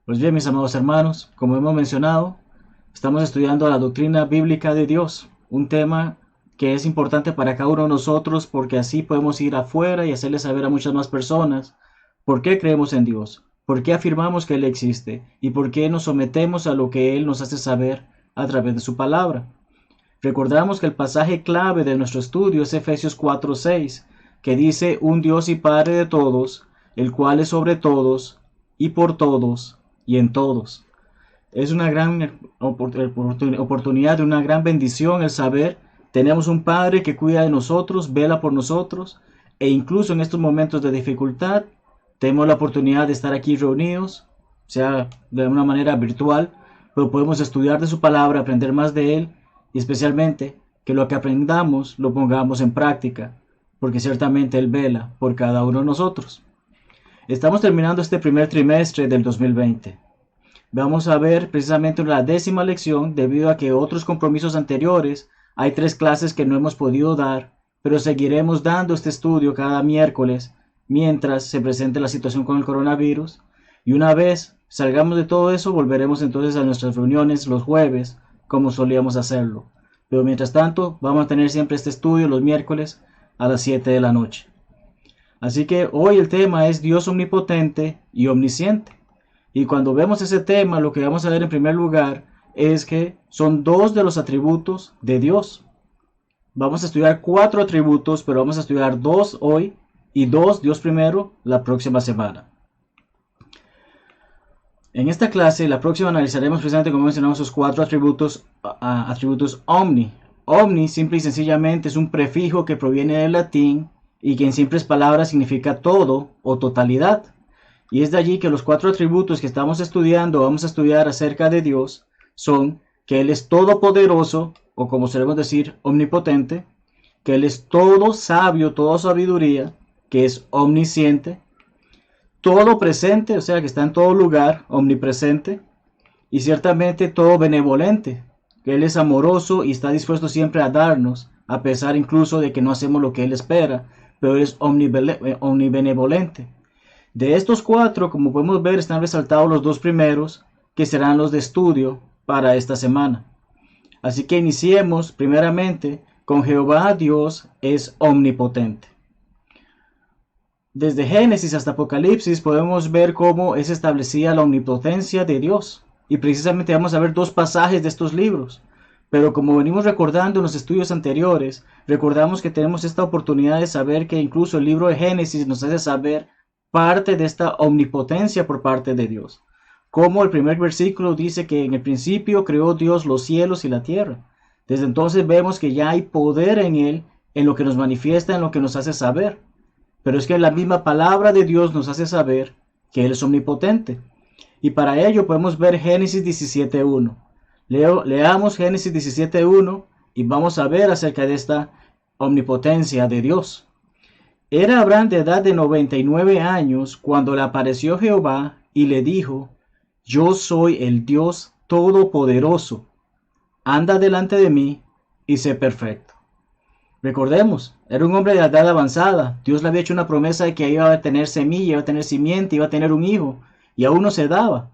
Pues bien, mis amados hermanos, como hemos mencionado, estamos estudiando la doctrina bíblica de Dios, un tema que es importante para cada uno de nosotros porque así podemos ir afuera y hacerle saber a muchas más personas por qué creemos en Dios, por qué afirmamos que Él existe y por qué nos sometemos a lo que Él nos hace saber a través de su palabra. Recordamos que el pasaje clave de nuestro estudio es Efesios 4:6, que dice: un Dios y Padre de todos, el cual es sobre todos y por todos y en todos. Es una gran oportunidad, una gran bendición el saber tenemos un Padre que cuida de nosotros, vela por nosotros, e incluso en estos momentos de dificultad tenemos la oportunidad de estar aquí reunidos, sea de una manera virtual, pero podemos estudiar de su palabra, aprender más de Él y especialmente que lo que aprendamos lo pongamos en práctica, porque ciertamente Él vela por cada uno de nosotros. Estamos terminando este primer trimestre del 2020. Vamos a ver precisamente la 10ª lección debido a que otros compromisos anteriores hay 3 clases que no hemos podido dar, pero seguiremos dando este estudio cada miércoles mientras se presente la situación con el coronavirus, y una vez salgamos de todo eso volveremos entonces a nuestras reuniones los jueves como solíamos hacerlo, pero mientras tanto vamos a tener siempre este estudio los miércoles a las 7 de la noche. Así que hoy el tema es Dios omnipotente y omnisciente. Y cuando vemos ese tema, lo que vamos a ver en primer lugar es que son 2 de los atributos de Dios. Vamos a estudiar 4 atributos, pero vamos a estudiar 2 hoy y 2, Dios primero, la próxima semana. En esta clase, la próxima, analizaremos precisamente como mencionamos esos 4 atributos, atributos omni. Omni simple y sencillamente es un prefijo que proviene del latín y que en simples palabras significa todo o totalidad. Y es de allí que los 4 atributos que estamos estudiando, vamos a estudiar acerca de Dios, son que Él es todopoderoso, o como solemos decir, omnipotente, que Él es todo sabio, toda sabiduría, que es omnisciente, todo presente, o sea que está en todo lugar, omnipresente, y ciertamente todo benevolente, que Él es amoroso y está dispuesto siempre a darnos, a pesar incluso de que no hacemos lo que Él espera, pero Él es omnibenevolente. De estos 4, como podemos ver, están resaltados los 2 primeros, que serán los de estudio para esta semana. Así que iniciemos primeramente con Jehová Dios es omnipotente. Desde Génesis hasta Apocalipsis podemos ver cómo es establecida la omnipotencia de Dios. Y precisamente vamos a ver 2 pasajes de estos libros. Pero como venimos recordando en los estudios anteriores, recordamos que tenemos esta oportunidad de saber que incluso el libro de Génesis nos hace saber parte de esta omnipotencia por parte de Dios. Como el primer versículo dice que en el principio creó Dios los cielos y la tierra. Desde entonces vemos que ya hay poder en Él, en lo que nos manifiesta, en lo que nos hace saber. Pero es que la misma palabra de Dios nos hace saber que Él es omnipotente. Y para ello podemos ver Génesis 17:1. Leamos Génesis 17:1 y vamos a ver acerca de esta omnipotencia de Dios. Era Abraham de edad de 99 años cuando le apareció Jehová y le dijo: yo soy el Dios todopoderoso, anda delante de mí y sé perfecto. Recordemos, era un hombre de edad avanzada. Dios le había hecho una promesa de que iba a tener semilla, iba a tener simiente, iba a tener un hijo, y aún no se daba.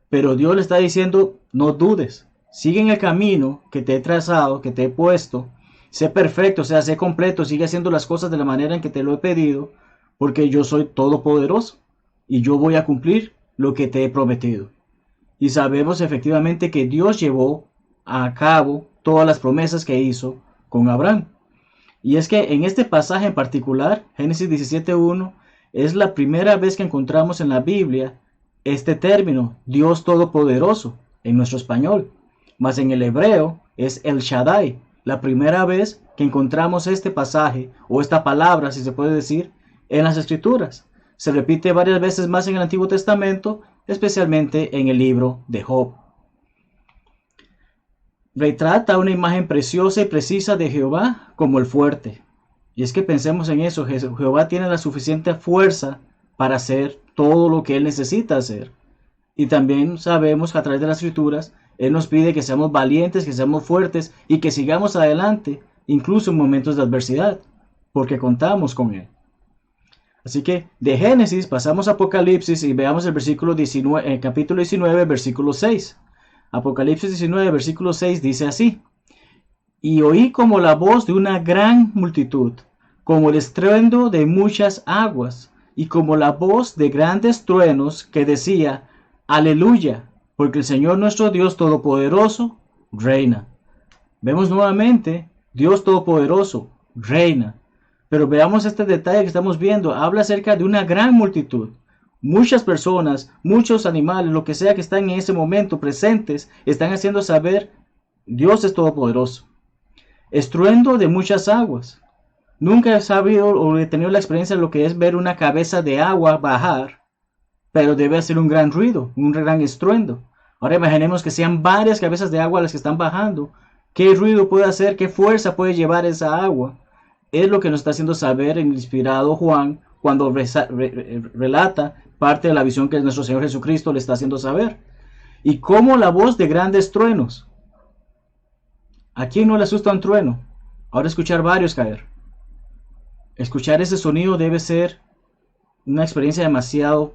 Pero Dios le está diciendo: no dudes, sigue en el camino que te he trazado, que te he puesto. Sé perfecto, o sea, sé completo, sigue haciendo las cosas de la manera en que te lo he pedido, porque yo soy todopoderoso y yo voy a cumplir lo que te he prometido. Y sabemos efectivamente que Dios llevó a cabo todas las promesas que hizo con Abraham. Y es que en este pasaje en particular, Génesis 17:1, es la primera vez que encontramos en la Biblia este término, Dios Todopoderoso, en nuestro español. Mas en el hebreo es El Shaddai, la primera vez que encontramos este pasaje, o esta palabra, si se puede decir, en las Escrituras. Se repite varias veces más en el Antiguo Testamento, especialmente en el libro de Job. Retrata una imagen preciosa y precisa de Jehová como el fuerte. Y es que pensemos en eso, Jehová tiene la suficiente fuerza para hacer todo lo que Él necesita hacer. Y también sabemos que a través de las Escrituras, Él nos pide que seamos valientes, que seamos fuertes y que sigamos adelante incluso en momentos de adversidad, porque contamos con Él. Así que de Génesis pasamos a Apocalipsis y veamos el versículo 19, el capítulo 19, versículo 6. Apocalipsis 19, versículo 6 dice así: y oí como la voz de una gran multitud, como el estruendo de muchas aguas, y como la voz de grandes truenos que decía: Aleluya, porque el Señor nuestro Dios Todopoderoso reina. Vemos nuevamente, Dios Todopoderoso reina. Pero veamos este detalle que estamos viendo. Habla acerca de una gran multitud. Muchas personas, muchos animales, lo que sea que están en ese momento presentes, están haciendo saber: Dios es todopoderoso. Estruendo de muchas aguas. Nunca he sabido o he tenido la experiencia de lo que es ver una cabeza de agua bajar, pero debe hacer un gran ruido, un gran estruendo. Ahora imaginemos que sean varias cabezas de agua las que están bajando. ¿Qué ruido puede hacer? ¿Qué fuerza puede llevar esa agua? Es lo que nos está haciendo saber el inspirado Juan cuando relata parte de la visión que nuestro Señor Jesucristo le está haciendo saber. Y como la voz de grandes truenos. ¿A quién no le asusta un trueno? Ahora escuchar varios caer. Escuchar ese sonido debe ser una experiencia demasiado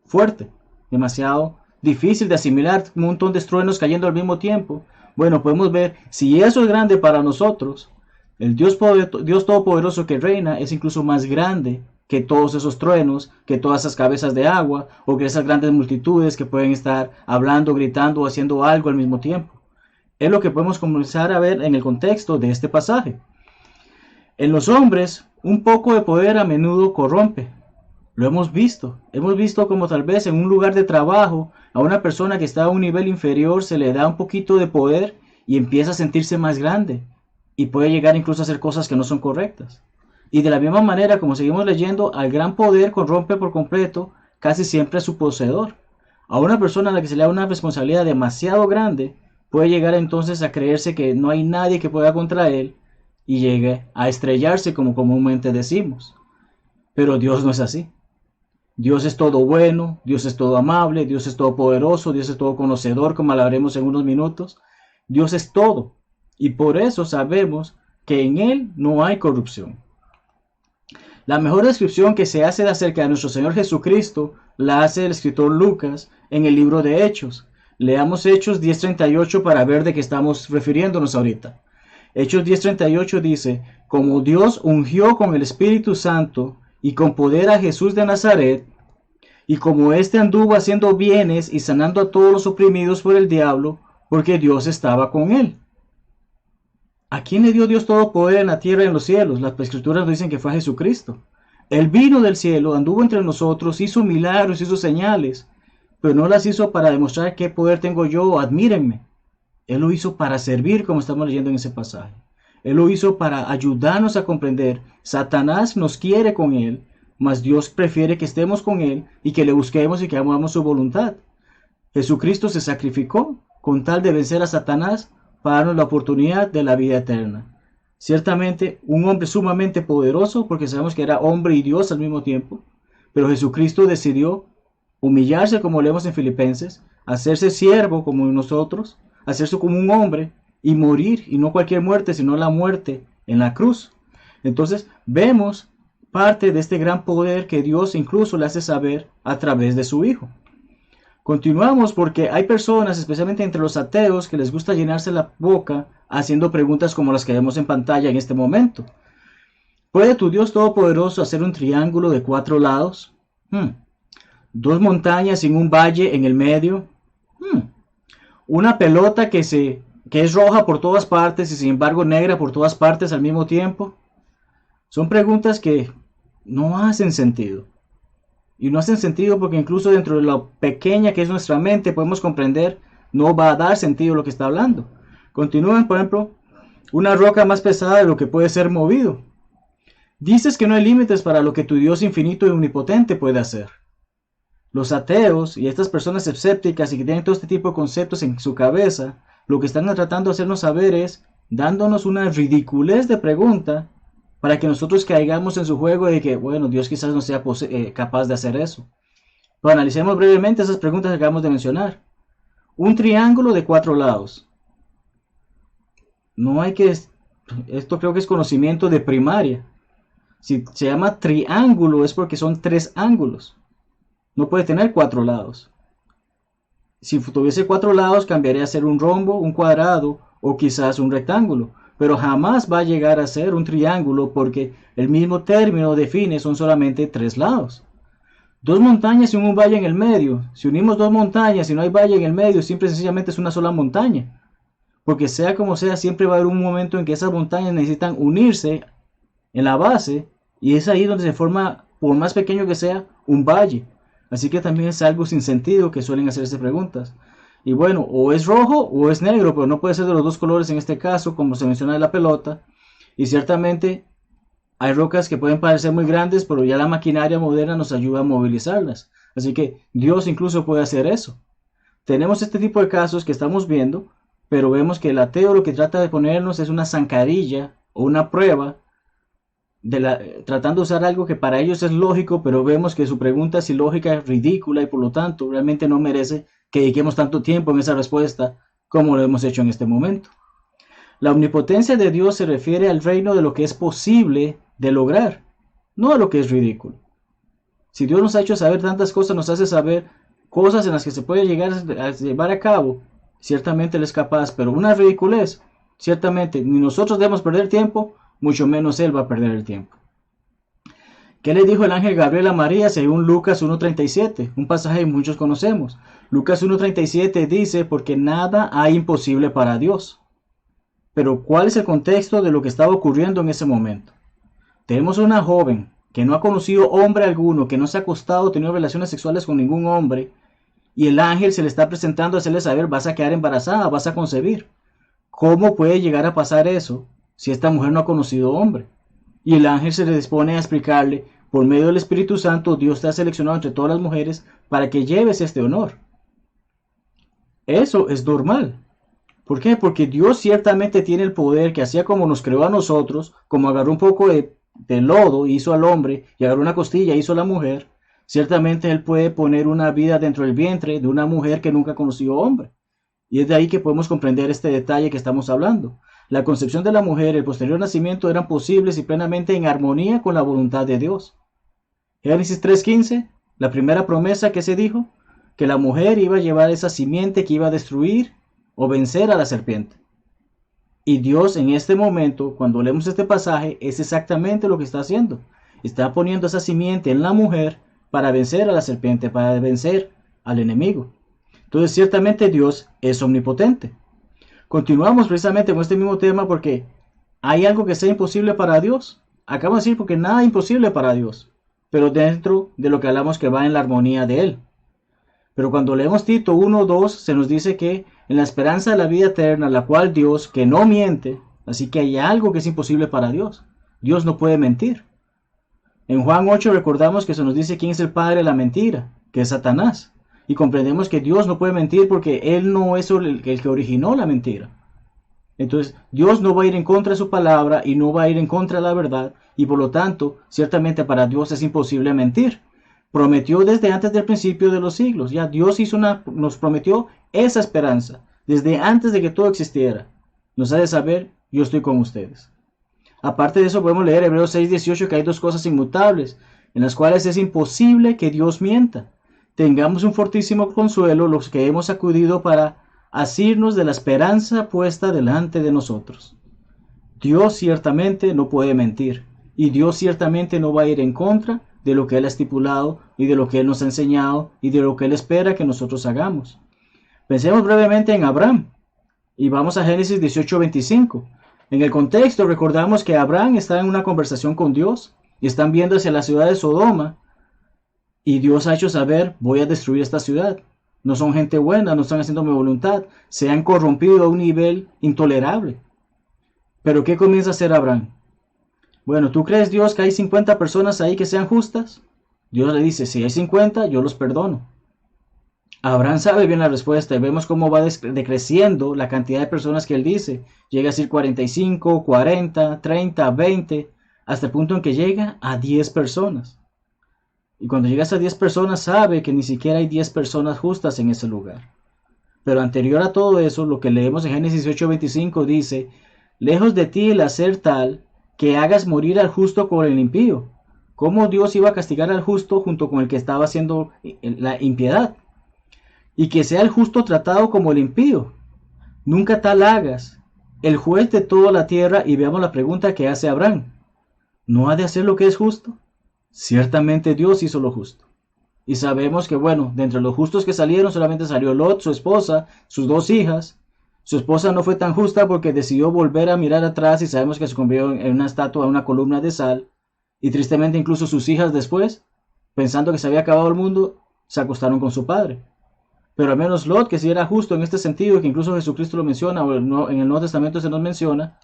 fuerte, demasiado difícil de asimilar, un montón de truenos cayendo al mismo tiempo. Bueno, podemos ver, si eso es grande para nosotros, el Dios Todopoderoso que reina es incluso más grande que todos esos truenos, que todas esas cabezas de agua, o que esas grandes multitudes que pueden estar hablando, gritando o haciendo algo al mismo tiempo. Es lo que podemos comenzar a ver en el contexto de este pasaje. En los hombres, un poco de poder a menudo corrompe. Lo hemos visto como tal vez en un lugar de trabajo a una persona que está a un nivel inferior se le da un poquito de poder y empieza a sentirse más grande y puede llegar incluso a hacer cosas que no son correctas. Y de la misma manera, como seguimos leyendo, al gran poder corrompe por completo casi siempre a su poseedor. A una persona a la que se le da una responsabilidad demasiado grande puede llegar entonces a creerse que no hay nadie que pueda contra él y llegue a estrellarse, como comúnmente decimos. Pero Dios no es así. Dios es todo bueno, Dios es todo amable, Dios es todopoderoso, Dios es todo conocedor, como hablaremos en unos minutos. Dios es todo. Y por eso sabemos que en Él no hay corrupción. La mejor descripción que se hace acerca de nuestro Señor Jesucristo la hace el escritor Lucas en el libro de Hechos. Leamos Hechos 10:38 para ver de qué estamos refiriéndonos ahorita. Hechos 10:38 dice: como Dios ungió con el Espíritu Santo y con poder a Jesús de Nazaret, y como éste anduvo haciendo bienes y sanando a todos los oprimidos por el diablo, porque Dios estaba con él. ¿A quién le dio Dios todo poder en la tierra y en los cielos? Las escrituras dicen que fue a Jesucristo. Él vino del cielo, anduvo entre nosotros, hizo milagros, hizo señales, pero no las hizo para demostrar qué poder tengo yo, admírenme. Él lo hizo para servir, como estamos leyendo en ese pasaje. Él lo hizo para ayudarnos a comprender. Satanás nos quiere con él, mas Dios prefiere que estemos con él y que le busquemos y que hagamos su voluntad. Jesucristo se sacrificó con tal de vencer a Satanás para darnos la oportunidad de la vida eterna. Ciertamente, un hombre sumamente poderoso, porque sabemos que era hombre y Dios al mismo tiempo, pero Jesucristo decidió humillarse, como leemos en Filipenses, hacerse siervo como nosotros, hacerse como un hombre y morir, y no cualquier muerte, sino la muerte en la cruz. Entonces vemos parte de este gran poder que Dios incluso le hace saber a través de su Hijo. Continuamos porque hay personas, especialmente entre los ateos, que les gusta llenarse la boca haciendo preguntas como las que vemos en pantalla en este momento. ¿Puede tu Dios Todopoderoso hacer un triángulo de 4 lados? ¿Dos montañas sin un valle en el medio? ¿Una pelota que es roja por todas partes y sin embargo negra por todas partes al mismo tiempo? Son preguntas que no hacen sentido. Y no hacen sentido porque incluso dentro de lo pequeña que es nuestra mente podemos comprender, no va a dar sentido lo que está hablando. Continúan, por ejemplo, una roca más pesada de lo que puede ser movido. Dices que no hay límites para lo que tu Dios infinito y omnipotente puede hacer. Los ateos y estas personas escépticas y que tienen todo este tipo de conceptos en su cabeza, lo que están tratando de hacernos saber es dándonos una ridiculez de pregunta para que nosotros caigamos en su juego de que, bueno, Dios quizás no sea capaz de hacer eso. Pero analicemos brevemente esas preguntas que acabamos de mencionar. Un triángulo de 4 lados. No hay que Esto creo que es conocimiento de primaria. Si se llama triángulo es porque son 3 ángulos. No puede tener 4 lados. Si tuviese 4 lados cambiaría a ser un rombo, un cuadrado o quizás un rectángulo. Pero jamás va a llegar a ser un triángulo porque el mismo término define son solamente 3 lados. 2 montañas y un valle en el medio. Si unimos 2 montañas y no hay valle en el medio, simple y sencillamente es una sola montaña. Porque sea como sea, siempre va a haber un momento en que esas montañas necesitan unirse en la base y es ahí donde se forma, por más pequeño que sea, un valle. Así que también es algo sin sentido que suelen hacerse preguntas. Y bueno, o es rojo o es negro, pero no puede ser de los dos colores en este caso, como se menciona en la pelota. Y ciertamente hay rocas que pueden parecer muy grandes, pero ya la maquinaria moderna nos ayuda a movilizarlas. Así que Dios incluso puede hacer eso. Tenemos este tipo de casos que estamos viendo, pero vemos que el ateo lo que trata de ponernos es una zancadilla o una prueba tratando de usar algo que para ellos es lógico, pero vemos que su pregunta es ilógica, es ridícula y por lo tanto realmente no merece que dediquemos tanto tiempo en esa respuesta como lo hemos hecho en este momento. La omnipotencia de Dios se refiere al reino de lo que es posible de lograr, no a lo que es ridículo. Si Dios nos ha hecho saber tantas cosas, nos hace saber cosas en las que se puede llegar a llevar a cabo, ciertamente Él es capaz, pero una ridiculez, ciertamente ni nosotros debemos perder tiempo, mucho menos Él va a perder el tiempo. ¿Qué le dijo el ángel Gabriel a María según Lucas 1.37? Un pasaje que muchos conocemos. Lucas 1.37 dice, porque nada hay imposible para Dios. Pero ¿cuál es el contexto de lo que estaba ocurriendo en ese momento? Tenemos una joven que no ha conocido hombre alguno, que no se ha acostado, tenido relaciones sexuales con ningún hombre, y el ángel se le está presentando a hacerle saber, vas a quedar embarazada, vas a concebir. ¿Cómo puede llegar a pasar eso si esta mujer no ha conocido hombre? Y el ángel se le dispone a explicarle, por medio del Espíritu Santo, Dios te ha seleccionado entre todas las mujeres para que lleves este honor. Eso es normal. ¿Por qué? Porque Dios ciertamente tiene el poder que hacía como nos creó a nosotros, como agarró un poco de lodo, hizo al hombre, y agarró una costilla, hizo a la mujer. Ciertamente Él puede poner una vida dentro del vientre de una mujer que nunca conoció hombre. Y es de ahí que podemos comprender este detalle que estamos hablando. La concepción de la mujer y el posterior nacimiento eran posibles y plenamente en armonía con la voluntad de Dios. Génesis 3.15, la primera promesa que se dijo, que la mujer iba a llevar esa simiente que iba a destruir o vencer a la serpiente. Y Dios en este momento, cuando leemos este pasaje, es exactamente lo que está haciendo. Está poniendo esa simiente en la mujer para vencer a la serpiente, para vencer al enemigo. Entonces ciertamente Dios es omnipotente. Continuamos precisamente con este mismo tema porque ¿hay algo que sea imposible para Dios? Acabo de decir porque nada es imposible para Dios, pero dentro de lo que hablamos que va en la armonía de Él. Pero cuando leemos Tito 1:2 se nos dice que en la esperanza de la vida eterna, la cual Dios, que no miente, así que hay algo que es imposible para Dios. Dios no puede mentir. En Juan 8 recordamos que se nos dice quién es el padre de la mentira, que es Satanás. Y comprendemos que Dios no puede mentir porque Él no es el que originó la mentira. Entonces, Dios no va a ir en contra de su palabra y no va a ir en contra de la verdad. Y por lo tanto, ciertamente para Dios es imposible mentir. Prometió desde antes del principio de los siglos. Ya Dios nos prometió esa esperanza. Desde antes de que todo existiera. Nos ha de saber, yo estoy con ustedes. Aparte de eso, podemos leer Hebreos 6:18 que hay dos cosas inmutables, en las cuales es imposible que Dios mienta. Tengamos un fortísimo consuelo los que hemos acudido para asirnos de la esperanza puesta delante de nosotros. Dios ciertamente no puede mentir, y Dios ciertamente no va a ir en contra de lo que Él ha estipulado, y de lo que Él nos ha enseñado, y de lo que Él espera que nosotros hagamos. Pensemos brevemente en Abraham, y vamos a Génesis 18:25. En el contexto recordamos que Abraham está en una conversación con Dios, y están viendo hacia la ciudad de Sodoma, y Dios ha hecho saber, voy a destruir esta ciudad. No son gente buena, no están haciendo mi voluntad. Se han corrompido a un nivel intolerable. Pero ¿qué comienza a hacer Abraham? Bueno, ¿tú crees, Dios, que hay 50 personas ahí que sean justas? Dios le dice, si hay 50, yo los perdono. Abraham sabe bien la respuesta y vemos cómo va decreciendo la cantidad de personas que él dice. Llega a decir 45, 40, 30, 20, hasta el punto en que llega a 10 personas. Y cuando llegas a 10 personas sabe que ni siquiera hay 10 personas justas en ese lugar. Pero anterior a todo eso, lo que leemos en Génesis 8:25 dice, Lejos de ti el hacer tal que hagas morir al justo con el impío. ¿Cómo Dios iba a castigar al justo junto con el que estaba haciendo la impiedad? Y que sea el justo tratado como el impío. Nunca tal hagas. El juez de toda la tierra, y veamos la pregunta que hace Abraham. ¿No ha de hacer lo que es justo? Ciertamente Dios hizo lo justo. Y sabemos que, bueno, de entre los justos que salieron, solamente salió Lot, su esposa, sus 2 hijas. Su esposa no fue tan justa porque decidió volver a mirar atrás y sabemos que se convirtió en una estatua, una columna de sal. Y tristemente incluso sus hijas después, pensando que se había acabado el mundo, se acostaron con su padre. Pero al menos Lot, que sí era justo en este sentido, que incluso Jesucristo lo menciona, o en el Nuevo Testamento se nos menciona,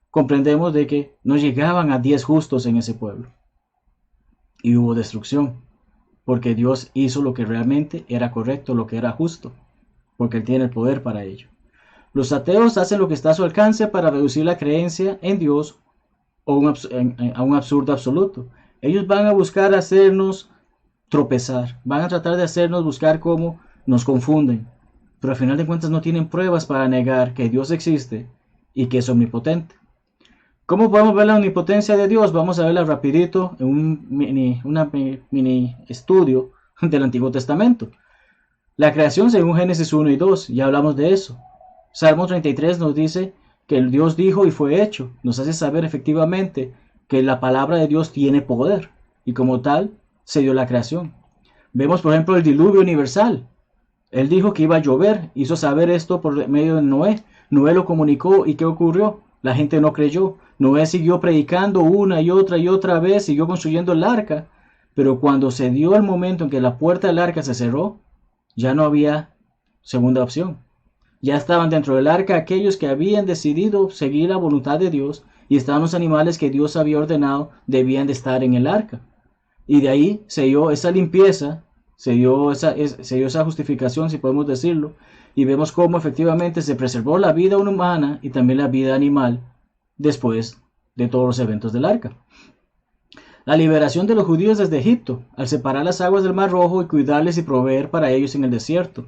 comprendemos de que no llegaban a 10 justos en ese pueblo. Y hubo destrucción, porque Dios hizo lo que realmente era correcto, lo que era justo, porque Él tiene el poder para ello. Los ateos hacen lo que está a su alcance para reducir la creencia en Dios a un absurdo absoluto. Ellos van a buscar hacernos tropezar, van a tratar de hacernos buscar cómo nos confunden, pero al final de cuentas no tienen pruebas para negar que Dios existe y que es omnipotente. ¿Cómo podemos ver la omnipotencia de Dios? Vamos a verla rapidito en un mini estudio del Antiguo Testamento. La creación según Génesis 1 y 2, ya hablamos de eso. Salmo 33 nos dice que el Dios dijo y fue hecho. Nos hace saber efectivamente que la palabra de Dios tiene poder y como tal se dio la creación. Vemos por ejemplo el diluvio universal. Él dijo que iba a llover, hizo saber esto por medio de Noé. Noé lo comunicó y ¿qué ocurrió? La gente no creyó. Noé siguió predicando una y otra vez, siguió construyendo el arca, pero cuando se dio el momento en que la puerta del arca se cerró, ya no había segunda opción. Ya estaban dentro del arca aquellos que habían decidido seguir la voluntad de Dios y estaban los animales que Dios había ordenado debían de estar en el arca. Y de ahí se dio esa limpieza, se dio esa justificación, si podemos decirlo, y vemos cómo efectivamente se preservó la vida humana y también la vida animal después de todos los eventos del arca. La liberación de los judíos desde Egipto, al separar las aguas del Mar Rojo y cuidarles y proveer para ellos en el desierto.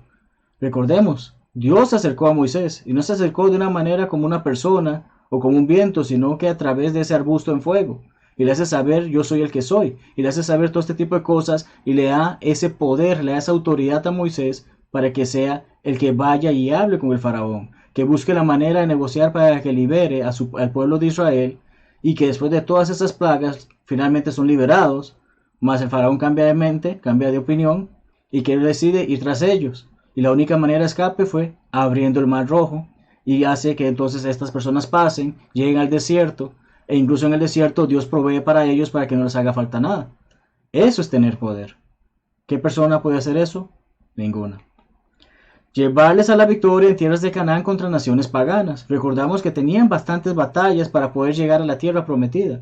Recordemos, Dios se acercó a Moisés y no se acercó de una manera como una persona o como un viento, sino que a través de ese arbusto en fuego. Y le hace saber yo soy el que soy. Y le hace saber todo este tipo de cosas y le da ese poder, le da esa autoridad a Moisés para que sea el que vaya y hable con el faraón. Que busque la manera de negociar para que libere al pueblo de Israel y que después de todas esas plagas finalmente son liberados. Mas el faraón cambia de mente, cambia de opinión y que él decide ir tras ellos. Y la única manera de escape fue abriendo el Mar Rojo y hace que entonces estas personas pasen, lleguen al desierto. E incluso en el desierto Dios provee para ellos para que no les haga falta nada. Eso es tener poder. ¿Qué persona puede hacer eso? Ninguna. Llevarles a la victoria en tierras de Canaán contra naciones paganas. Recordamos que tenían bastantes batallas para poder llegar a la tierra prometida.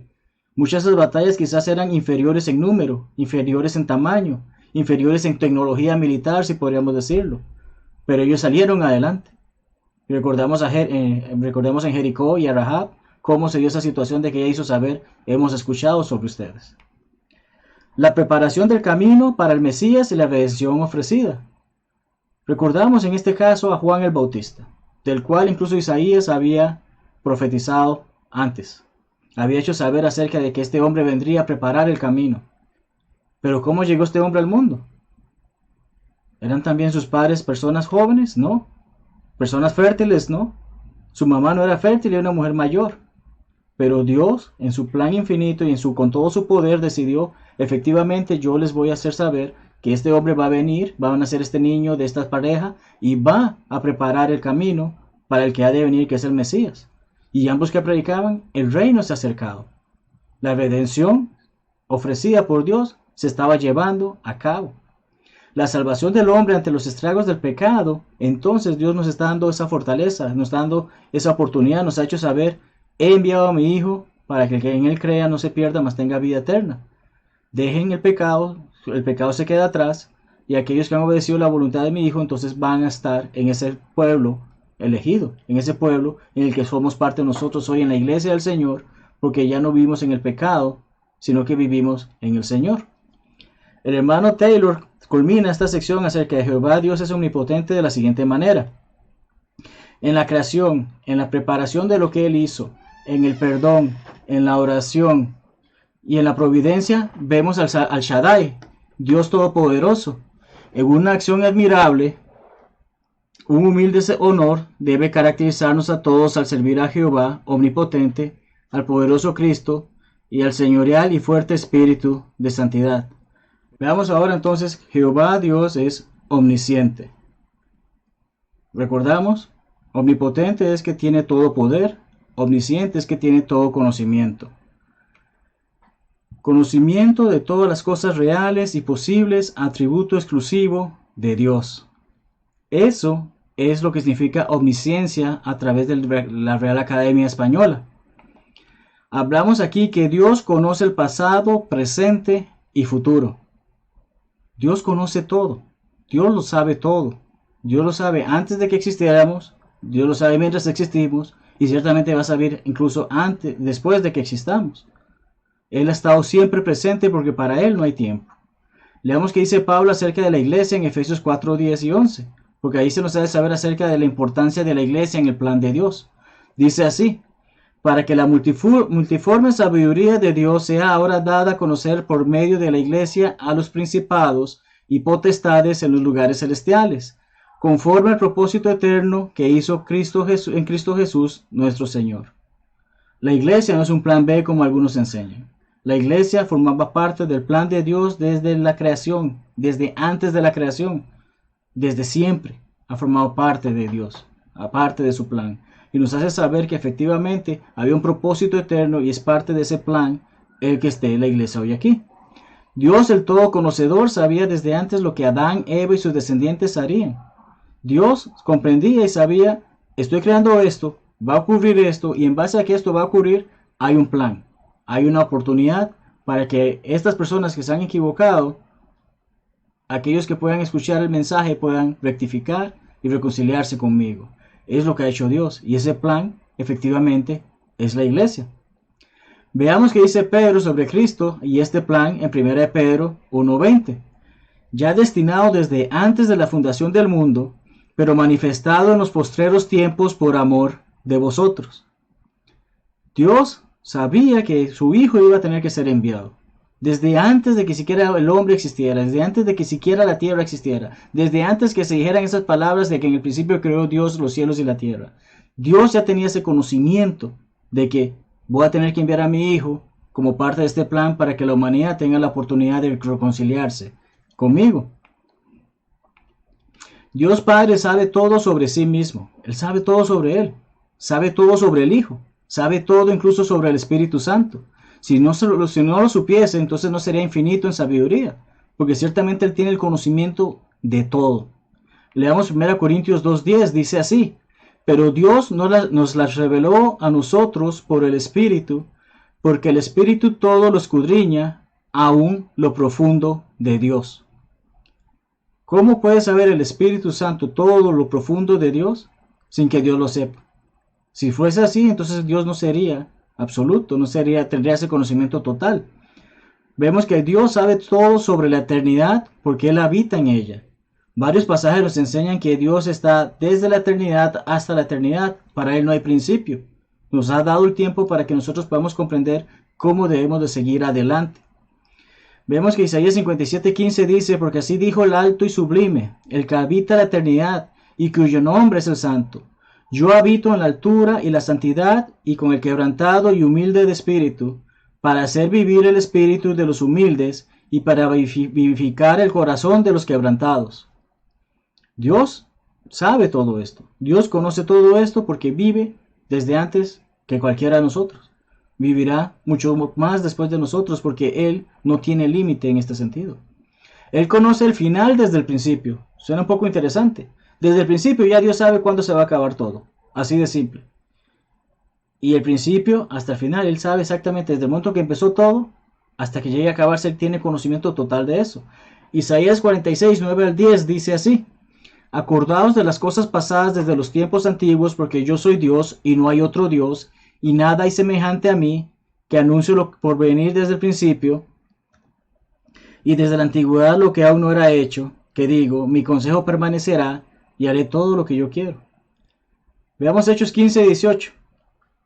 Muchas de esas batallas quizás eran inferiores en número, inferiores en tamaño, inferiores en tecnología militar, si podríamos decirlo. Pero ellos salieron adelante. Recordemos en Jericó y a Rahab cómo se dio esa situación de que ella hizo saber, hemos escuchado sobre ustedes. La preparación del camino para el Mesías y la redención ofrecida. Recordamos en este caso a Juan el Bautista, del cual incluso Isaías había profetizado antes. Había hecho saber acerca de que este hombre vendría a preparar el camino. Pero ¿cómo llegó este hombre al mundo? ¿Eran también sus padres personas jóvenes? No. ¿Personas fértiles? No. Su mamá no era fértil y era una mujer mayor. Pero Dios, en su plan infinito y con todo su poder, decidió, efectivamente yo les voy a hacer saber que este hombre va a venir, va a nacer este niño de esta pareja y va a preparar el camino para el que ha de venir, que es el Mesías. Y ambos que predicaban, el reino se ha acercado. La redención ofrecida por Dios se estaba llevando a cabo. La salvación del hombre ante los estragos del pecado, entonces Dios nos está dando esa fortaleza, nos está dando esa oportunidad, nos ha hecho saber, he enviado a mi Hijo para que el que en él crea no se pierda, mas tenga vida eterna. Dejen el pecado se queda atrás, y aquellos que han obedecido la voluntad de mi Hijo, entonces van a estar en ese pueblo elegido, en ese pueblo en el que somos parte nosotros hoy en la iglesia del Señor, porque ya no vivimos en el pecado, sino que vivimos en el Señor. El hermano Taylor culmina esta sección acerca de Jehová Dios es omnipotente de la siguiente manera. En la creación, en la preparación de lo que Él hizo, en el perdón, en la oración y en la providencia, vemos al Shaddai, Dios Todopoderoso. En una acción admirable, un humilde honor debe caracterizarnos a todos al servir a Jehová omnipotente, al poderoso Cristo y al señorial y fuerte espíritu de santidad. Veamos ahora entonces, Jehová Dios es omnisciente. Recordamos, omnipotente es que tiene todo poder, omnisciente es que tiene todo conocimiento. Conocimiento de todas las cosas reales y posibles, atributo exclusivo de Dios. Eso es lo que significa omnisciencia a través de la Real Academia Española. Hablamos aquí que Dios conoce el pasado, presente y futuro. Dios conoce todo. Dios lo sabe todo. Dios lo sabe antes de que existiéramos. Dios lo sabe mientras existimos. Y ciertamente va a saber incluso antes, después de que existamos. Él ha estado siempre presente porque para Él no hay tiempo. Leamos qué dice Pablo acerca de la iglesia en Efesios 4, 10 y 11. Porque ahí se nos ha de saber acerca de la importancia de la iglesia en el plan de Dios. Dice así: para que la multiforme sabiduría de Dios sea ahora dada a conocer por medio de la iglesia a los principados y potestades en los lugares celestiales, conforme al propósito eterno que hizo en Cristo Jesús nuestro Señor. La iglesia no es un plan B como algunos enseñan. La iglesia formaba parte del plan de Dios desde la creación, desde antes de la creación, desde siempre ha formado parte de Dios, aparte de su plan. Y nos hace saber que efectivamente había un propósito eterno y es parte de ese plan el que esté la iglesia hoy aquí. Dios, el todo conocedor, sabía desde antes lo que Adán, Eva y sus descendientes harían. Dios comprendía y sabía, estoy creando esto, va a ocurrir esto, y en base a que esto va a ocurrir, hay un plan, hay una oportunidad para que estas personas que se han equivocado, aquellos que puedan escuchar el mensaje, puedan rectificar y reconciliarse conmigo. Es lo que ha hecho Dios, y ese plan efectivamente es la iglesia. Veamos qué dice Pedro sobre Cristo y este plan en 1 Pedro 1:20. Ya destinado desde antes de la fundación del mundo, pero manifestado en los postreros tiempos por amor de vosotros. Dios sabía que su Hijo iba a tener que ser enviado. Desde antes de que siquiera el hombre existiera, desde antes de que siquiera la tierra existiera, desde antes que se dijeran esas palabras de que en el principio creó Dios los cielos y la tierra. Dios ya tenía ese conocimiento de que voy a tener que enviar a mi Hijo como parte de este plan para que la humanidad tenga la oportunidad de reconciliarse conmigo. Dios Padre sabe todo sobre sí mismo. Él sabe todo sobre Él. Sabe todo sobre el Hijo. Sabe todo incluso sobre el Espíritu Santo. Si no lo supiese, entonces no sería infinito en sabiduría, porque ciertamente Él tiene el conocimiento de todo. Leamos 1 Corintios 2:10, dice así: pero Dios nos las reveló a nosotros por el Espíritu, porque el Espíritu todo lo escudriña, aún lo profundo de Dios. ¿Cómo puede saber el Espíritu Santo todo lo profundo de Dios sin que Dios lo sepa? Si fuese así, entonces Dios no sería absoluto, tendría ese conocimiento total. Vemos que Dios sabe todo sobre la eternidad porque Él habita en ella. Varios pasajes nos enseñan que Dios está desde la eternidad hasta la eternidad. Para Él no hay principio. Nos ha dado el tiempo para que nosotros podamos comprender cómo debemos de seguir adelante. Vemos que Isaías 57:15 dice: porque así dijo el alto y sublime, el que habita la eternidad y cuyo nombre es el santo. Yo habito en la altura y la santidad y con el quebrantado y humilde de espíritu, para hacer vivir el espíritu de los humildes y para vivificar el corazón de los quebrantados. Dios sabe todo esto. Dios conoce todo esto porque vive desde antes que cualquiera de nosotros. Vivirá mucho más después de nosotros porque Él no tiene límite en este sentido. Él conoce el final desde el principio. Suena un poco interesante. Desde el principio ya Dios sabe cuándo se va a acabar todo. Así de simple. Y el principio hasta el final, Él sabe exactamente desde el momento que empezó todo hasta que llegue a acabarse. Él tiene conocimiento total de eso. Isaías 46:9-10 dice así: acordaos de las cosas pasadas desde los tiempos antiguos, porque yo soy Dios y no hay otro Dios, y nada hay semejante a mí, que anuncio lo por venir desde el principio, y desde la antigüedad lo que aún no era hecho, que digo, mi consejo permanecerá, y haré todo lo que yo quiero. Veamos Hechos 15:18.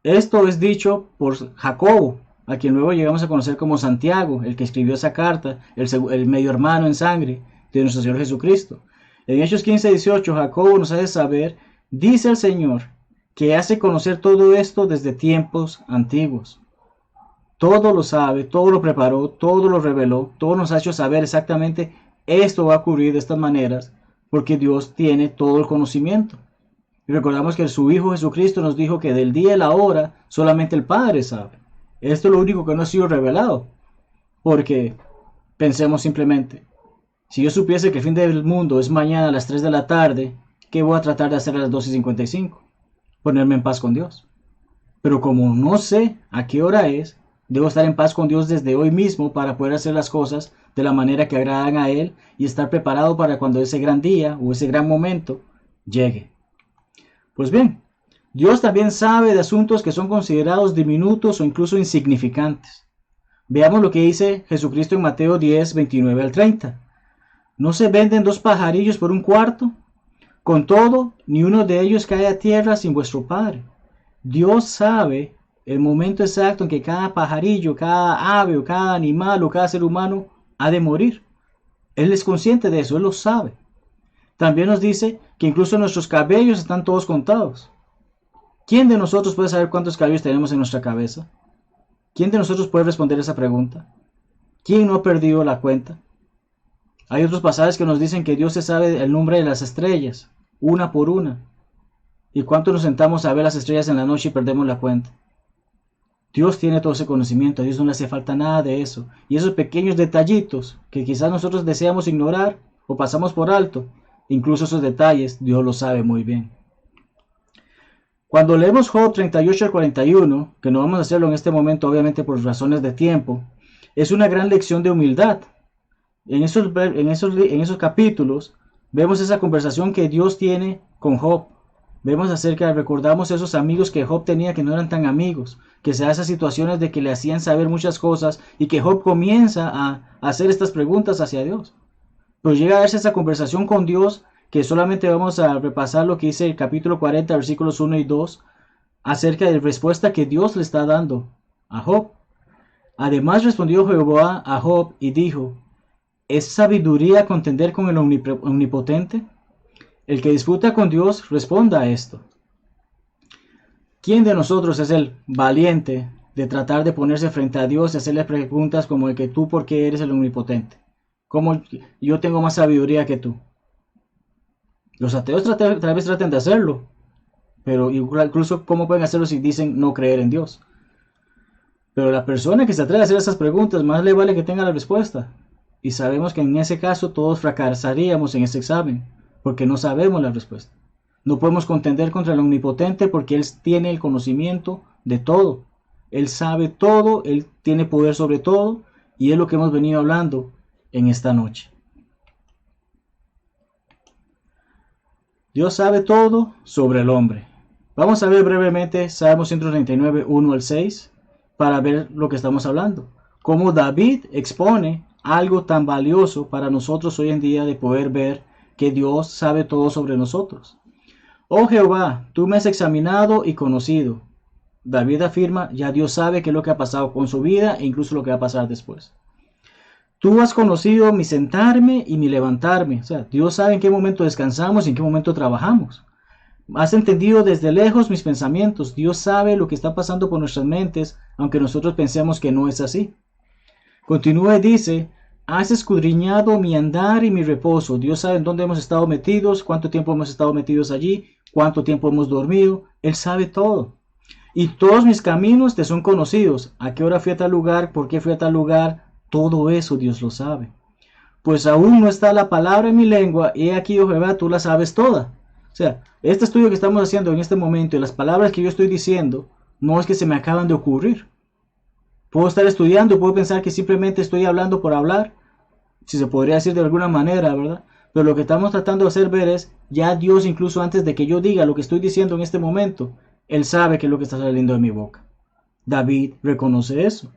Esto es dicho por Jacobo, a quien luego llegamos a conocer como Santiago, el que escribió esa carta, el medio hermano en sangre de nuestro Señor Jesucristo. En Hechos 15:18, Jacobo nos hace saber, dice el Señor, que hace conocer todo esto desde tiempos antiguos. Todo lo sabe, todo lo preparó, todo lo reveló, todo nos ha hecho saber exactamente esto va a ocurrir de estas maneras, porque Dios tiene todo el conocimiento. Y recordamos que su Hijo Jesucristo nos dijo que del día y la hora solamente el Padre sabe. Esto es lo único que no ha sido revelado. Porque pensemos simplemente, si yo supiese que el fin del mundo es mañana a las 3 de la tarde, ¿qué voy a tratar de hacer a las 2:55? Ponerme en paz con Dios. Pero como no sé a qué hora es, debo estar en paz con Dios desde hoy mismo para poder hacer las cosas de la manera que agradan a Él y estar preparado para cuando ese gran día o ese gran momento llegue. Pues bien, Dios también sabe de asuntos que son considerados diminutos o incluso insignificantes. Veamos lo que dice Jesucristo en Mateo 10, 29 al 30. ¿No se venden 2 pajarillos por un cuarto? Con todo, ni uno de ellos cae a tierra sin vuestro Padre. Dios sabe el momento exacto en que cada pajarillo, cada ave o cada animal o cada ser humano ha de morir. Él es consciente de eso, Él lo sabe. También nos dice que incluso nuestros cabellos están todos contados. ¿Quién de nosotros puede saber cuántos cabellos tenemos en nuestra cabeza? ¿Quién de nosotros puede responder esa pregunta? ¿Quién no ha perdido la cuenta? Hay otros pasajes que nos dicen que Dios se sabe el nombre de las estrellas, una por una. ¿Y cuánto nos sentamos a ver las estrellas en la noche y perdemos la cuenta? Dios tiene todo ese conocimiento, a Dios no le hace falta nada de eso. Y esos pequeños detallitos que quizás nosotros deseamos ignorar o pasamos por alto, incluso esos detalles, Dios lo sabe muy bien. Cuando leemos Job 38 al 41, que no vamos a hacerlo en este momento obviamente por razones de tiempo, es una gran lección de humildad. En esos capítulos vemos esa conversación que Dios tiene con Job. Recordamos esos amigos que Job tenía que no eran tan amigos, que se hacen situaciones de que le hacían saber muchas cosas y que Job comienza a hacer estas preguntas hacia Dios. Pero llega a darse esa conversación con Dios que solamente vamos a repasar lo que dice el capítulo 40, versículos 1 y 2, acerca de la respuesta que Dios le está dando a Job. Además respondió Jehová a Job y dijo, ¿es sabiduría contender con el omnipotente? El que disputa con Dios responda a esto. ¿Quién de nosotros es el valiente de tratar de ponerse frente a Dios y hacerle preguntas como de que tú por qué eres el omnipotente? ¿Cómo yo tengo más sabiduría que tú? Los ateos tal vez traten de hacerlo, pero incluso ¿cómo pueden hacerlo si dicen no creer en Dios? Pero la persona que se atreve a hacer esas preguntas, más le vale que tenga la respuesta. Y sabemos que en ese caso todos fracasaríamos en ese examen, porque no sabemos la respuesta. No podemos contender contra el omnipotente porque Él tiene el conocimiento de todo. Él sabe todo, Él tiene poder sobre todo, y es lo que hemos venido hablando en esta noche. Dios sabe todo sobre el hombre. Vamos a ver brevemente Salmos 139, 1 al 6, para ver lo que estamos hablando. Cómo David expone algo tan valioso para nosotros hoy en día de poder ver que Dios sabe todo sobre nosotros. Oh Jehová, tú me has examinado y conocido. David afirma, ya Dios sabe qué es lo que ha pasado con su vida e incluso lo que va a pasar después. Tú has conocido mi sentarme y mi levantarme. O sea, Dios sabe en qué momento descansamos y en qué momento trabajamos. Has entendido desde lejos mis pensamientos. Dios sabe lo que está pasando por nuestras mentes, aunque nosotros pensemos que no es así. Continúa y dice, has escudriñado mi andar y mi reposo. Dios sabe en dónde hemos estado metidos, cuánto tiempo hemos estado metidos allí, cuánto tiempo hemos dormido. Él sabe todo. Y todos mis caminos te son conocidos. ¿A qué hora fui a tal lugar? ¿Por qué fui a tal lugar? Todo eso Dios lo sabe. Pues aún no está la palabra en mi lengua, y aquí, oh Jehová, tú la sabes toda. O sea, este estudio que estamos haciendo en este momento y las palabras que yo estoy diciendo, no es que se me acaban de ocurrir. Puedo estar estudiando y puedo pensar que simplemente estoy hablando por hablar, si se podría decir de alguna manera, ¿verdad? Pero lo que estamos tratando de hacer ver es, ya Dios incluso antes de que yo diga lo que estoy diciendo en este momento, Él sabe qué es lo que está saliendo de mi boca. David reconoce eso.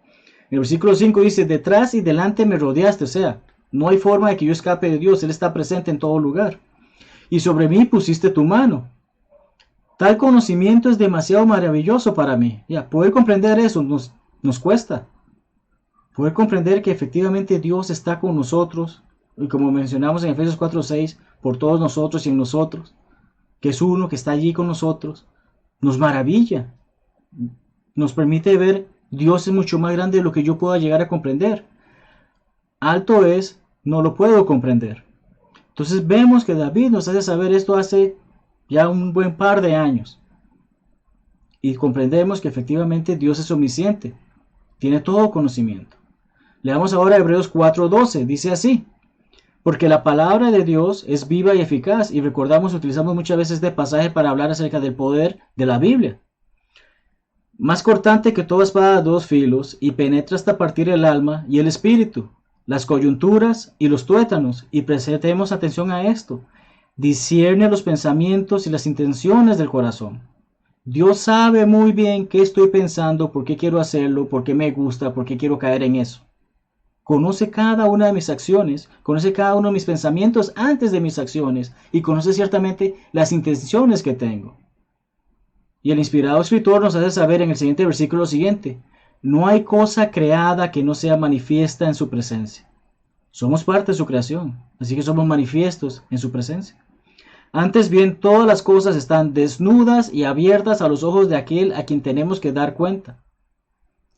En el versículo 5 dice, detrás y delante me rodeaste, o sea, no hay forma de que yo escape de Dios, Él está presente en todo lugar. Y sobre mí pusiste tu mano. Tal conocimiento es demasiado maravilloso para mí. Ya, poder comprender eso nos cuesta. Poder comprender que efectivamente Dios está con nosotros, y como mencionamos en Efesios 4:6, por todos nosotros y en nosotros, que es uno que está allí con nosotros, nos maravilla. Nos permite ver Dios es mucho más grande de lo que yo pueda llegar a comprender. Alto es, no lo puedo comprender. Entonces vemos que David nos hace saber esto hace ya un buen par de años. Y comprendemos que efectivamente Dios es omnisciente, tiene todo conocimiento. Leamos ahora Hebreos 4:12, dice así: porque la palabra de Dios es viva y eficaz, y recordamos, utilizamos muchas veces este pasaje para hablar acerca del poder de la Biblia. Más cortante que toda espada de dos filos, y penetra hasta partir el alma y el espíritu, las coyunturas y los tuétanos, y prestemos atención a esto, discierne los pensamientos y las intenciones del corazón. Dios sabe muy bien qué estoy pensando, por qué quiero hacerlo, por qué me gusta, por qué quiero caer en eso. Conoce cada una de mis acciones, conoce cada uno de mis pensamientos antes de mis acciones, y conoce ciertamente las intenciones que tengo. Y el inspirado escritor nos hace saber en el siguiente versículo siguiente: no hay cosa creada que no sea manifiesta en su presencia. Somos parte de su creación, así que somos manifiestos en su presencia. Antes bien, todas las cosas están desnudas y abiertas a los ojos de aquel a quien tenemos que dar cuenta.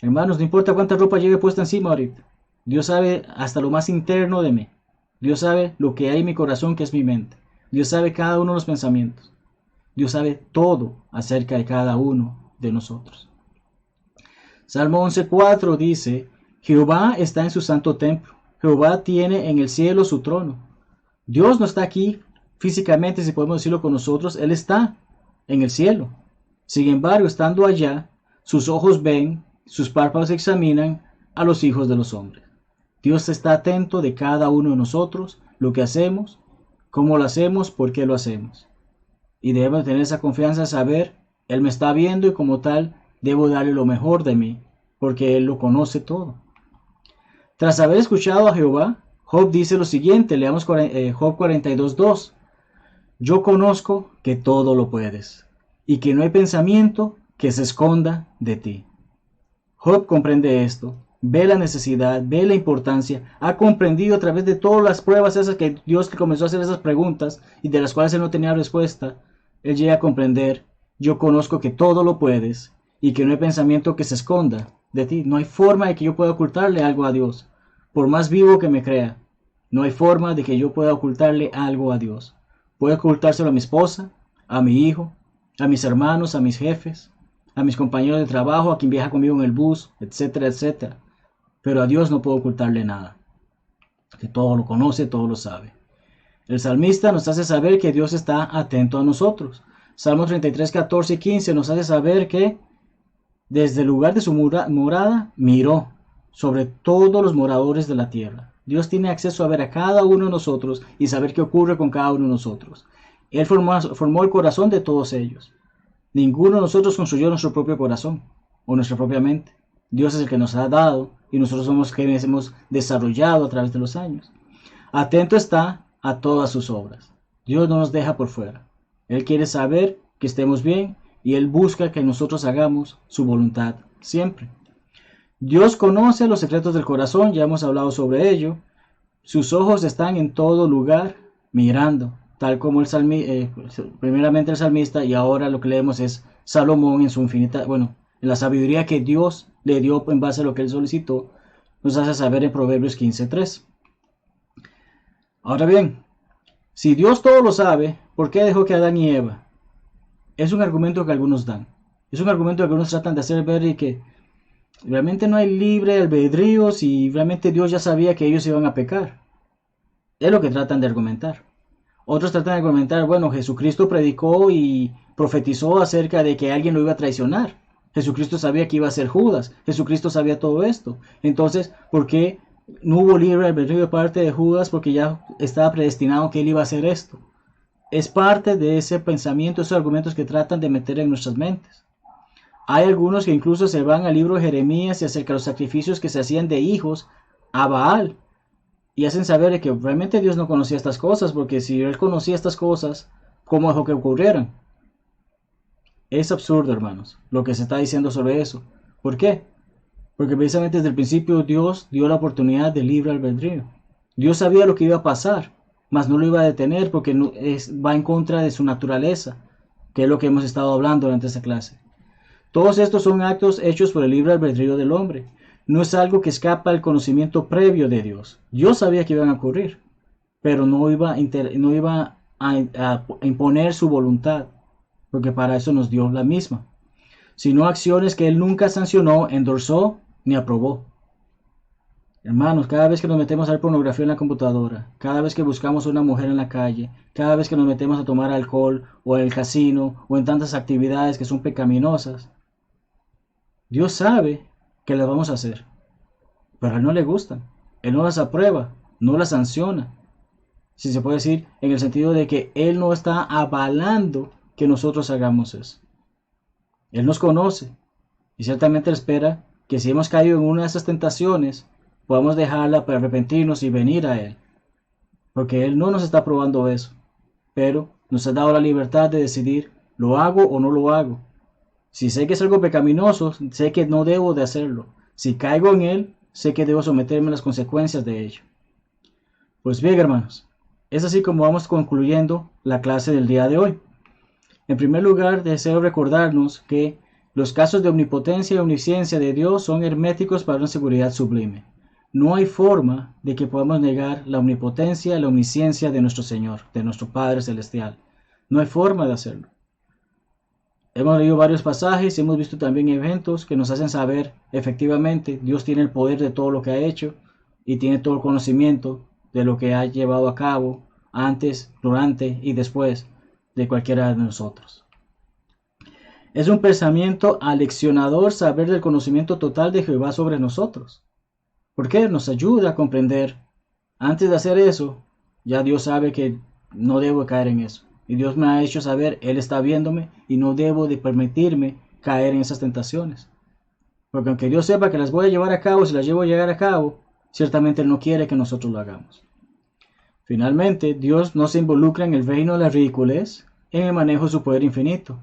Hermanos, no importa cuánta ropa lleve puesta encima ahorita, Dios sabe hasta lo más interno de mí. Dios sabe lo que hay en mi corazón, que es mi mente. Dios sabe cada uno de los pensamientos. Dios sabe todo acerca de cada uno de nosotros. Salmo 11:4 dice: Jehová está en su santo templo. Jehová tiene en el cielo su trono. Dios no está aquí físicamente, si podemos decirlo con nosotros. Él está en el cielo. Sin embargo, estando allá, sus ojos ven, sus párpados examinan a los hijos de los hombres. Dios está atento de cada uno de nosotros, lo que hacemos, cómo lo hacemos, por qué lo hacemos. Y debemos tener esa confianza de saber, Él me está viendo y como tal, debo darle lo mejor de mí, porque Él lo conoce todo. Tras haber escuchado a Jehová, Job dice lo siguiente, leamos Job 42:2. Yo conozco que todo lo puedes, y que no hay pensamiento que se esconda de ti. Job comprende esto, ve la necesidad, ve la importancia, ha comprendido a través de todas las pruebas esas que Dios comenzó a hacer esas preguntas y de las cuales él no tenía respuesta. Él llega a comprender: yo conozco que todo lo puedes y que no hay pensamiento que se esconda de ti. No hay forma de que yo pueda ocultarle algo a Dios, por más vivo que me crea. No hay forma de que yo pueda ocultarle algo a Dios. Puedo ocultárselo a mi esposa, a mi hijo, a mis hermanos, a mis jefes, a mis compañeros de trabajo, a quien viaja conmigo en el bus, etcétera, etcétera. Pero a Dios no puedo ocultarle nada, que todo lo conoce, todo lo sabe. El salmista nos hace saber que Dios está atento a nosotros. Salmo 33:14 y 15 nos hace saber que desde el lugar de su morada miró sobre todos los moradores de la tierra. Dios tiene acceso a ver a cada uno de nosotros y saber qué ocurre con cada uno de nosotros. Él formó el corazón de todos ellos. Ninguno de nosotros construyó nuestro propio corazón o nuestra propia mente. Dios es el que nos ha dado y nosotros somos quienes hemos desarrollado a través de los años. Atento está a todas sus obras. Dios no nos deja por fuera. Él quiere saber que estemos bien y Él busca que nosotros hagamos su voluntad siempre. Dios conoce los secretos del corazón, ya hemos hablado sobre ello. Sus ojos están en todo lugar mirando, tal como primeramente el salmista, y ahora lo que leemos es Salomón en su infinita, en la sabiduría que Dios le dio en base a lo que él solicitó, nos hace saber en Proverbios 15:3. Ahora bien, si Dios todo lo sabe, ¿por qué dejó que Adán y Eva? Es un argumento que algunos dan. Es un argumento que algunos tratan de hacer ver y que realmente no hay libre albedrío si realmente Dios ya sabía que ellos iban a pecar. Es lo que tratan de argumentar. Otros tratan de argumentar, Jesucristo predicó y profetizó acerca de que alguien lo iba a traicionar. Jesucristo sabía que iba a ser Judas. Jesucristo sabía todo esto. Entonces, ¿por qué no hubo libre albedrío de parte de Judas? Porque ya estaba predestinado que él iba a hacer esto. Es parte de ese pensamiento, esos argumentos que tratan de meter en nuestras mentes. Hay algunos que incluso se van al libro de Jeremías y acerca de los sacrificios que se hacían de hijos a Baal. Y hacen saber que realmente Dios no conocía estas cosas, porque si Él conocía estas cosas, ¿cómo dejó que ocurrieran? Es absurdo, hermanos, lo que se está diciendo sobre eso. ¿Por qué? Porque precisamente desde el principio Dios dio la oportunidad de libre albedrío. Dios sabía lo que iba a pasar, mas no lo iba a detener porque va en contra de su naturaleza, que es lo que hemos estado hablando durante esta clase. Todos estos son actos hechos por el libre albedrío del hombre. No es algo que escapa al conocimiento previo de Dios. Dios sabía que iban a ocurrir, pero no iba a imponer su voluntad, porque para eso nos dio la misma, sino acciones que Él nunca sancionó, endorsó ni aprobó. Hermanos, cada vez que nos metemos a ver pornografía en la computadora, cada vez que buscamos a una mujer en la calle, cada vez que nos metemos a tomar alcohol o en el casino o en tantas actividades que son pecaminosas, Dios sabe que las vamos a hacer, pero a Él no le gustan. Él no las aprueba, no las sanciona. Si se puede decir, en el sentido de que Él no está avalando que nosotros hagamos eso. Él nos conoce y ciertamente espera que si hemos caído en una de esas tentaciones, podamos dejarla para arrepentirnos y venir a Él. Porque Él no nos está probando eso, pero nos ha dado la libertad de decidir, ¿lo hago o no lo hago? Si sé que es algo pecaminoso, sé que no debo de hacerlo. Si caigo en él, sé que debo someterme a las consecuencias de ello. Pues bien, hermanos, es así como vamos concluyendo la clase del día de hoy. En primer lugar, deseo recordarnos que los casos de omnipotencia y omnisciencia de Dios son herméticos para una seguridad sublime. No hay forma de que podamos negar la omnipotencia y la omnisciencia de nuestro Señor, de nuestro Padre Celestial. No hay forma de hacerlo. Hemos leído varios pasajes y hemos visto también eventos que nos hacen saber efectivamente Dios tiene el poder de todo lo que ha hecho y tiene todo el conocimiento de lo que ha llevado a cabo antes, durante y después de cualquiera de nosotros. Es un pensamiento aleccionador saber del conocimiento total de Jehová sobre nosotros. Porque nos ayuda a comprender. Antes de hacer eso, ya Dios sabe que no debo caer en eso. Y Dios me ha hecho saber, Él está viéndome y no debo de permitirme caer en esas tentaciones. Porque aunque Dios sepa que las voy a llevar a cabo, si las llevo a llegar a cabo, ciertamente Él no quiere que nosotros lo hagamos. Finalmente, Dios no se involucra en el reino de la ridiculez, en el manejo de su poder infinito.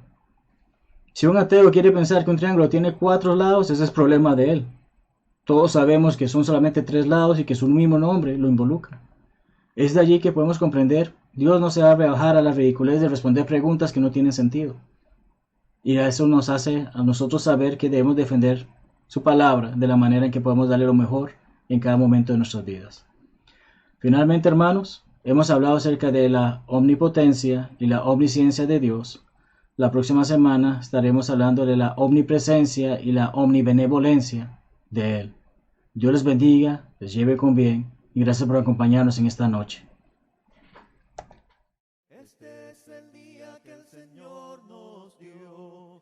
Si un ateo quiere pensar que un triángulo tiene 4 lados, ese es problema de él. Todos sabemos que son solamente 3 lados y que su mismo nombre lo involucra. Es de allí que podemos comprender, Dios no se va a rebajar a la ridiculez de responder preguntas que no tienen sentido. Y eso nos hace a nosotros saber que debemos defender su palabra de la manera en que podemos darle lo mejor en cada momento de nuestras vidas. Finalmente, hermanos, hemos hablado acerca de la omnipotencia y la omnisciencia de Dios. La próxima semana estaremos hablando de la omnipresencia y la omnibenevolencia de Él. Dios les bendiga, les lleve con bien y gracias por acompañarnos en esta noche. Este es el día que el Señor nos dio.